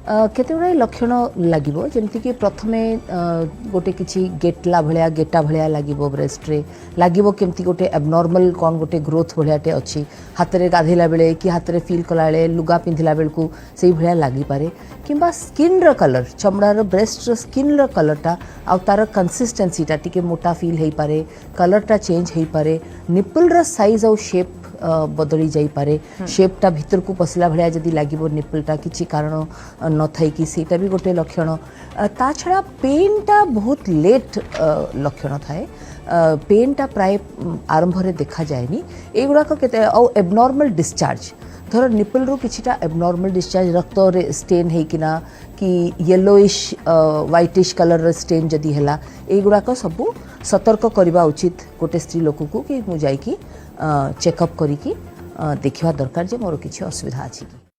केते गुड़ा लक्षण लगे जमीक प्रथमे गोटे किसी गेटला भाया गेटा भाया लगे ब्रेस्ट रे लगे केमती गोटे एबनॉर्मल कौन गोटे ग्रोथ भायाटे अच्छी हाथ में गाधेला बेले कि हाथ में फिल कला बेले लुगा पिंधिला बेलू से भाया लगिपे कि स्किन कलर चमड़ार ब्रेस्ट स्किन कलरटा आ तार कंसिस्टेंसीटा टी मोटा फिल हो पारे कलरटा चेंज हो पारे निपल साइज आउ शेप बदली जापे शेपटा भितर को पशिला भाया जदि लगे निपलटा किसी कारण न थी सीटा भी गोटे लक्षण ता छड़ा पेनटा बहुत लेट लक्षण थाए पेनटा प्राय आरंभ रे देखा जाएनी एगुड़ाक के एबनॉर्मल डिस्चार्ज धर निपल रू किछिटा एबनॉर्मल डिस्चार्ज रक्त रे स्टेन हेकिना कि येलोइश व्हाइटिश कलर स्टेन जदि हैला एगुड़ाक सबू सतर्क करवा उचित गोटे स्त्री लोक को कि मु जाइकी चेकअप करिकी देखिवा दरकार जे मोर किछि असुविधा अछि कि